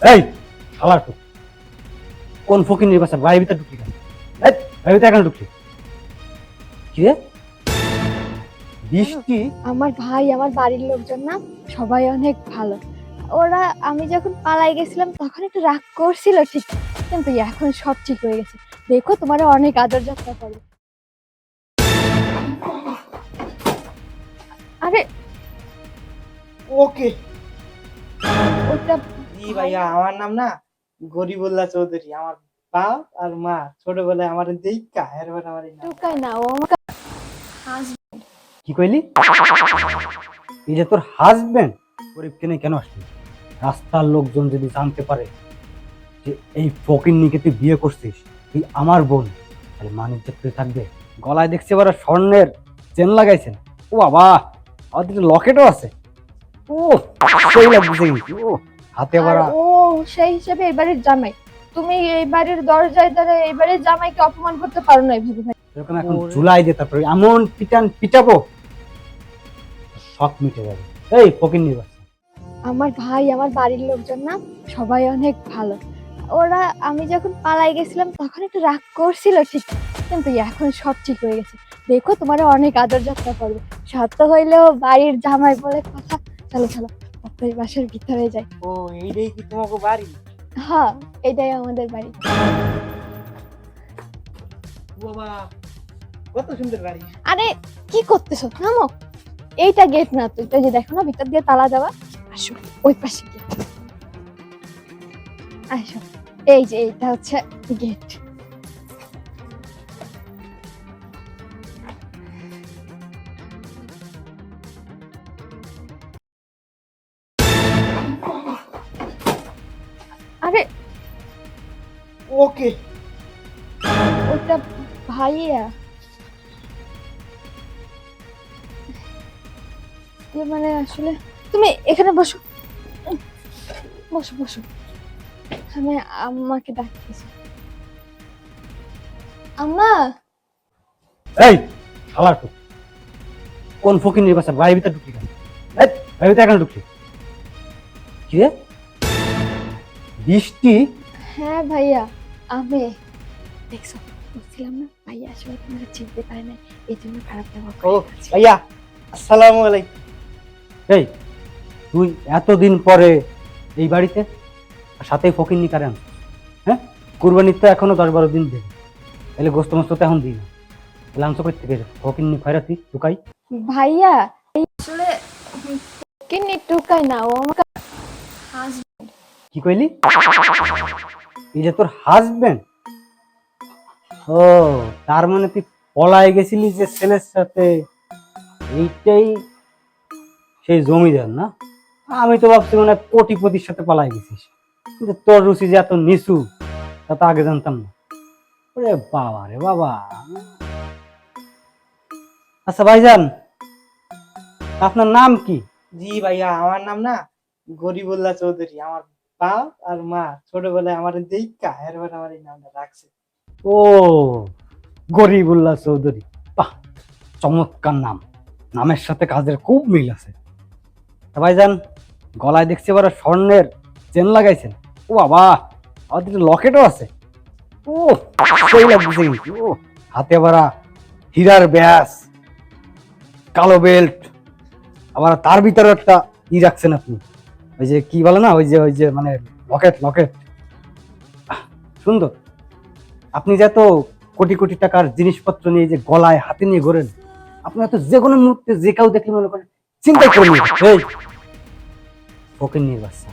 এই শালা তো কোন ফকির বাসা বাড়ির ভিতরে ঢুকলি কেন? এই বাড়ির ভিতরে কেন ঢুকলি? কি রে জানো, বৃষ্টি? আমার ভাই আমার বাড়ির লোকজন না সবাই অনেক ভালো। ওরা আমি যখন পালাই গেছিলাম তখন একটু রাগ করছিল ঠিক, কিন্তু এখন সব ঠিক হয়ে গেছে। দেখো তোমার অনেক আদর যত্ন করে। আরে ওকে। ওটা জি ভাইয়া, আমার নাম না গরিবুল্লাহ চৌধুরী। আমার বাপ আর মা ছোটবেলায় আমার দেখা এরপর আমার এই নাম। টুকাই না, ও আমাকে হাসবে। কি কইলি? এই যে তোর হাজবেন্ড গরিব কেনে কেন আসলি? রাস্তার লোকজন যদি জানতে পারে যে এই ফকিন্নিকে তুই বিয়ে করছিস, তুই আমার বোন, তাহলে মানিক তুই থাকবে? গলায় দেখছি এবার স্বর্ণের চেন লাগাইছেন। ও বাবা, আমাদের লকেটও আছে। ও সেই লাগছে কিন্তু। ও হাতে আর বাড়া। ও সেই হিসেবে এবারের জামাই। তুমি এই বাড়ির দরজায় দাঁড়ায় এবারের জামাইকে অপমান করতে পারো না এইভাবে ভাই। এরকম এখন জুলাই দিয়ে তারপরে এমন পিটাবো শখ মিটে যাবে। এই ফকিন্নি বাচ্চা। আমার ভাই আমার বাড়ির লোকজন না সবাই অনেক ভালো। ওরা আমি যখন পালাই গেছিলাম তখন একটু রাগ করছিল ঠিক, কিন্তু এখন সব ঠিক হয়ে গেছে। দেখো তোমার অনেক আদর যত্ন করবে। সত্য হইলেও বাড়ির জামাই বলে কথা। চলো চলো, আপনার বাসার ভিতরে যাই। ও, এইটাই কি তোমাকে বাড়ি? হ্যাঁ, এটাই আমাদের বাড়ি। বাবা, কত সুন্দর বাড়ি। আরে কি করতেছো, থামো। এইটা গেট না, তো এটা যে দেখো না ভিতর দিয়ে তালা দেওয়া। আসো, ওই পাশে গেট। আসো, এই যে এটা হচ্ছে গেট। আরে ওকে। ওটা ভাইয়া, মানে আসলে তুমি এখানে বসো। বসো বসো, আমি আম্মাকে ডাকতেছি। আম্মা। এই শালা তো কোন ফকির বাসা বাড়ির ভিতরে ঢুকলি কেন? এই বাড়ির ভিতরে কেন ঢুকলি? কি রে বৃষ্টি? হ্যাঁ ভাইয়া, আমি দেখছো, বলছিলাম না ভাইয়া আসলে তোমাকে চিনতে পারে না, এই জন্য খারাপ ব্যবহার ও করে ফেলছে। ভাইয়া, আসসালামু আলাইকুম। এই তুই এতদিন পরে এই বাড়িতে, আর সাথে ফকিন্নি কারেন? হ্যাঁ, কুরবানির তো এখনো 10-12 দিন দেবে, তাহলে গোস্ত মোস্ত তো এখন দিই না, তাহলে আনছো কই থেকে ফকিন্নি খয়রাতি টুকাই? ভাইয়া এই আসলে কিন্নি টুকাই না, ও আমাকে হাসবে। কি কইলি? এই যে তোর হাজবেন্ড? ও, তার মানে তুই পলায় গেছিলি যে ছেলের সাথে, এইটাই সেই জমিদার না? আমি তো ভাবছি মানে কোটিপতির সাথে পালাই গেছিস, কিন্তু তোর রুচি যে এত নিচু তা তো আগে জানতাম না। ওরে বাবা রে বাবা। আচ্ছা ভাইজান, আপনার নাম কি? জি ভাইয়া, আমার নাম না গরিবুল্লাহ চৌধুরী। আমার বাপ আর মা ছোটবেলায় আমার দেখা এরপর আমার এই নামটা রাখছে। ও, গরিবুল্লাহ চৌধুরী। বাহ, চমৎকার নাম, নামের সাথে কাজের খুব মিল আছে। তা ভাইজান, গলায় দেখছি এবার স্বর্ণের চেন লাগাইছেন। ও বাবা, আমাদের লকেটও আছে। ও সেই লাগছে কিন্তু। ও হাতে বাড়া হীরার ব্যাস, কালো বেল্ট, আবার তার ভিতরে একটা ই রাখছেন আপনি, ওই যে কি বলে না, ওই যে মানে লকেট লকেট। সুন্দর। আপনি যে এত কোটি কোটি টাকার জিনিসপত্র নিয়ে যে গলায় হাতে নিয়ে ঘোরেন, আপনার তো যে কোনো মুহূর্তে যে কেউ দেখলে মনে করেন চিন্তাই করে নিয়ে এই ওকে নিয়ে বাচ্চা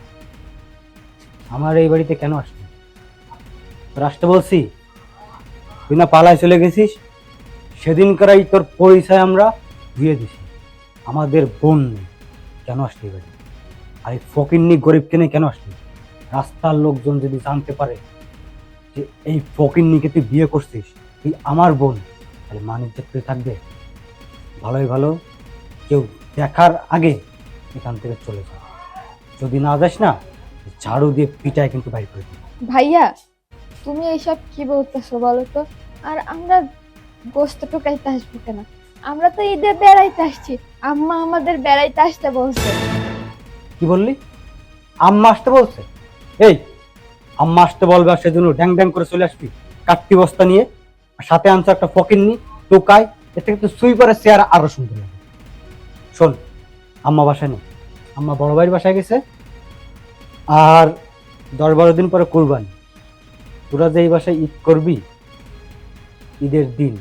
আমার এই বাড়িতে কেন আসলি? তোর আসতে বলছি? তুই না পালায় চলে গেছিস? সেদিনকারই তোর পরিচয় আমরা দিয়ে দিছি। আমাদের বোন নেই, কেন আসলি এই বাড়ি? আর এই ফকিন্নি গরিব কেনে কেন আসলি? রাস্তার লোকজন যদি জানতে পারে যে এই ফকিন্নিকে তুই বিয়ে করছিস, তুই আমার বোন, তাহলে মানিক তুই থাকবে? ভালোই ভালো কেউ দেখার আগে এখান থেকে চলে যা। যদি না যাস না, ঝাড়ু দিয়ে পিটায় কিন্তু বাইর করে দিবি। ভাইয়া তুমি এইসব কি বলতেছো বলো তো? আর আমরা গোস্ত টুকাইতে আসবো কেন? আমরা তো ঈদে বেড়াইতে আসছি, আম্মা আমাদের বেড়াইতে আসতে বলছে। কি বললি? আম্মা আসতে বলছে? এই আম্মা আসতে বলবে আর সেজন্য ড্যাং ড্যাং করে চলে আসবি কাটতি বস্তা নিয়ে, আর সাথে আনছে একটা ফকিন্নি টোকাই, এর থেকে তো সুইপারের চেয়ার আরো সুন্দর লাগে। শোন, আম্মা বাসায় নেই, আম্মা বড় ভাইয়ের বাসায় গেছে, আর 10-12 দিন পরে কুরবানি। তোরা যে এই বাসায় ঈদ করবি, ঈদের দিন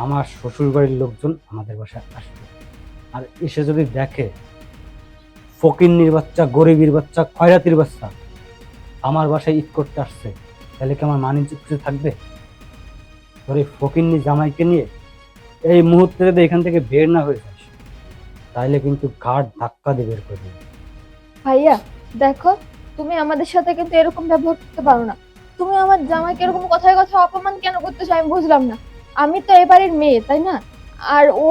আমার শ্বশুর বাড়ির লোকজন আমাদের বাসায় আসবে, আর এসে যদি দেখে ফকিন্নির বাচ্চা, গরিবের বাচ্চা, খয়রাতির বাচ্চা আমার বাসায় ঈদ করতে আসছে, তাহলে কি আমার মান ইজ্জত কিছু থাকবে? তোর এই ফকিন্নি জামাইকে নিয়ে এই মুহূর্তে যদি এখান থেকে বের না হয়ে যাস, তাহলে কিন্তু ঘাট ধাক্কা দিয়ে বের করে দেবে। ভাইয়া দেখো, তুমি আমাদের সাথে কিন্তু এরকম ব্যবহার করতে পারো না। তুমি আমার জামাইকে এরকম কথায় কথায় অপমান কেন করতেছো আমি বুঝলাম না। আমি তো এই বাড়ির মেয়ে, তাই না? আর ও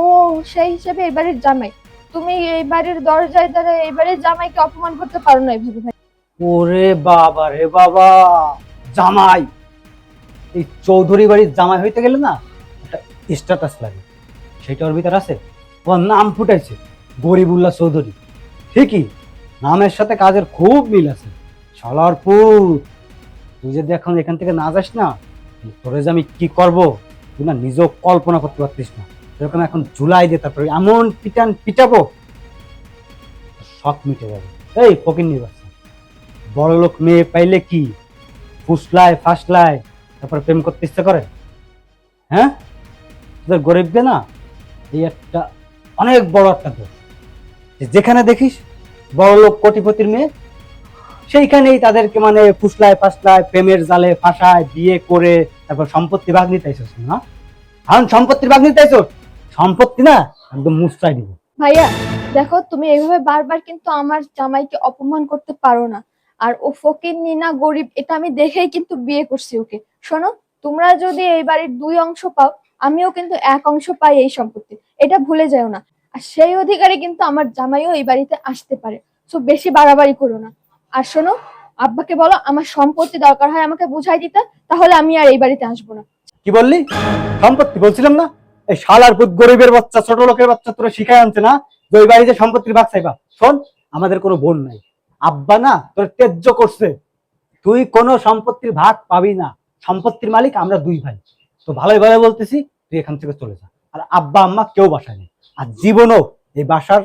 সেই হিসেবে এই বাড়ির জামাই। তুমি এই বাড়ির দরজায় দাঁড়ায় এই বাড়ির জামাইকে অপমান করতে পারো না এইভাবে ভাই। ওরে বাবা রে বাবা, জামাই! এই চৌধুরী বাড়ির জামাই হইতে গেলে না একটা স্ট্যাটাস লাগে, সেটা ওর ভিতর আছে। ওর নাম ফুটাইছে গরিবুল্লাহ চৌধুরী, ঠিকই, নামের সাথে কাজের খুব মিল আছে। শালার পুত, তুই যদি এখন এখান থেকে না যাস না, তোরে যে আমি কি করব তুই না নিজেও কল্পনা করতে পারতিস না। এরকম এখন জুলাই দিয়ে তারপরে এমন পিটান পিটাবো, শখ মিটে যাবে। এই ফকিন্নি বাচ্চা, বড় লোক মেয়ে পাইলে কি ফুসলায় ফাসলায় তারপর প্রেম করতে ইচ্ছে করে? হ্যাঁ, তোদের গরিবদের না এই একটা অনেক বড় একটা দোষ, যে যেখানে দেখিস বড় লোক কোটিপতির মেয়ে, সেইখানেই তাদেরকে মানে ফুসলায় ফাসলায় প্রেমের জালে ফাঁসায় বিয়ে করে তারপর সম্পত্তি ভাগ নিতে আইসস না? এখন সম্পত্তির ভাগ নিতে আইসস, সম্পত্তি না একদম মুস্তাই দিব। ভাইয়া দেখো, তুমি এইভাবে বারবার কিন্তু আমার জামাইকে অপমান করতে পারো না। আর ও ফকিন্নি না গরিব এটা আমি দেখেই কিন্তু বিয়ে করছি ওকে। শোনো, তোমরা যদি এই বাড়ির 2 অংশ পাও, আমিও কিন্তু 1 অংশ পাই এই সম্পত্তি, এটা ভুলে যাও না। আর সেই অধিকারে কিন্তু আমার জামাইও এই বাড়িতে আসতে পারে। সো বেশি বাড়াবাড়ি করো না। আর শোনো, আব্বাকে বলো আমার সম্পত্তি দরকার হয় আমাকে বুঝাই দিতে, তাহলে আমি আর এই বাড়িতে আসবো না। কি বললি? সম্পত্তি বলছিলাম না? এই শালার পুত গরিবের বাচ্চা, ছোট লোকের বাচ্চা তোরা শিখায় আনছে না যে ওই বাড়িতে সম্পত্তির ভাগ চাইবা? শোন, আমাদের কোনো বোন নাই, আব্বা না তোর ত্যায্য করছে, তুই কোনো সম্পত্তির ভাগ পাবি না। সম্পত্তির মালিক আমরা 2 ভাই। তো ভালোই ভালো বলতেছি, তুই এখান থেকে চলে যা। আর আব্বা আম্মা কেউ বাসায় নেই, আর জীবনও এই বাসার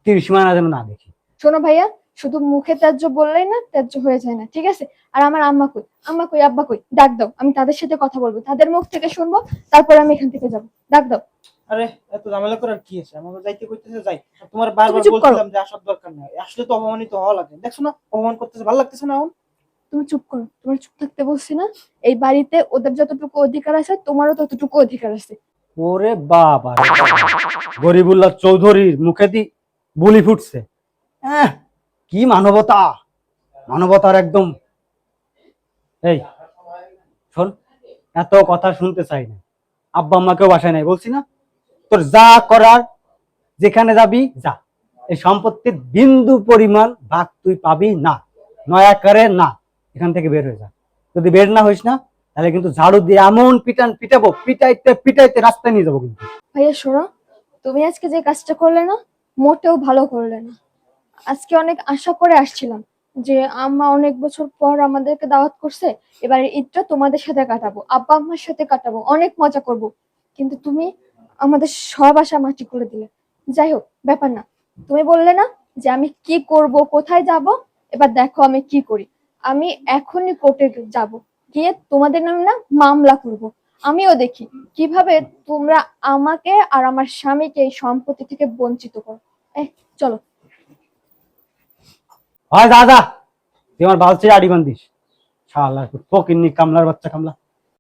ত্রিসীমানা যেন না দেখি। শোনো ভাইয়া, শুধু মুখে ত্যায্য বললেই না ত্যায্য হয়ে যায় না, ঠিক আছে? আর আমার আম্মা কই, আম্মা কই, আব্বা কই, ডাক দাও, আমি তাদের সাথে কথা বলবো, তাদের মুখ থেকে শুনবো, তারপর আমি এখান থেকে যাবো। ডাক দাও। আরে এত ঝামেলা করার কি আছে, আমাকে যাইতে কইতেছে যাই। আর তোমার তুমি বারবার চুপ করো, বলছিলাম যে আসার দরকার নেই, আসলে তো অপমানিত হওয়া লাগে। দেখছো না অপমান করতেছে, ভালো লাগতেছে না এখন? তুমি চুপ করো, তোমার চুপ থাকতে বলছি না? এই বাড়িতে ওদের যতটুকু অধিকার আছে তোমারও ততটুকু অধিকার আছে। ওরে বাবা রে বাবা, গরিবুল্লাহ চৌধুরীর মুখে দি বুলি ফুটছে। কি মানবতা, মানবতার একদম। এই শোন, এত কথা শুনতে চাই না, আব্বা আম্মাকেও বাসায় নাই বলছি না? তোর যা করার, যেখানে যাবি যা, এই সম্পত্তির বিন্দু পরিমাণ ভাগ তুই পাবি না, নয়া করে না। এখান থেকে বের হয়ে যা। যদি বের না হইস না, তাহলে কিন্তু ঝাড়ু দিয়ে এমন পিটান পিটাবো, পিটাইতে পিটাইতে রাস্তায় নিয়ে যাবো কিন্তু। ভাইয়া শোনো, তুমি আজকে যে কাজটা করলে না, মোটেও ভালো করলে না। আজকে অনেক আশা করে আসছিলাম যে আম্মা অনেক বছর পর আমাদেরকে দাওয়াত করছে, এবারে ঈদটা তোমাদের সাথে কাটাবো, আব্বা আম্মার সাথে কাটাবো, অনেক মজা করব। কিন্তু তুমি আমাদের সব আশা মাটি করে দিলে। যাই হোক, ব্যাপার না। তুমি বললে না যে আমি কি করব, কোথায় যাব, এবার দেখো আমি কি করি। আমি এখনই কোর্টে যাব, গিয়ে তোমাদের নামে না মামলা করব। আমিও দেখি কিভাবে তোমরা আমাকে আর আমার স্বামীকে এই সম্পত্তি থেকে বঞ্চিত করো। চলো। হয় দাদা, তুই আমার বালছে আড়ি বান্ধিস, শালার ফকিন্নি কামলার বাচ্চা কামলা।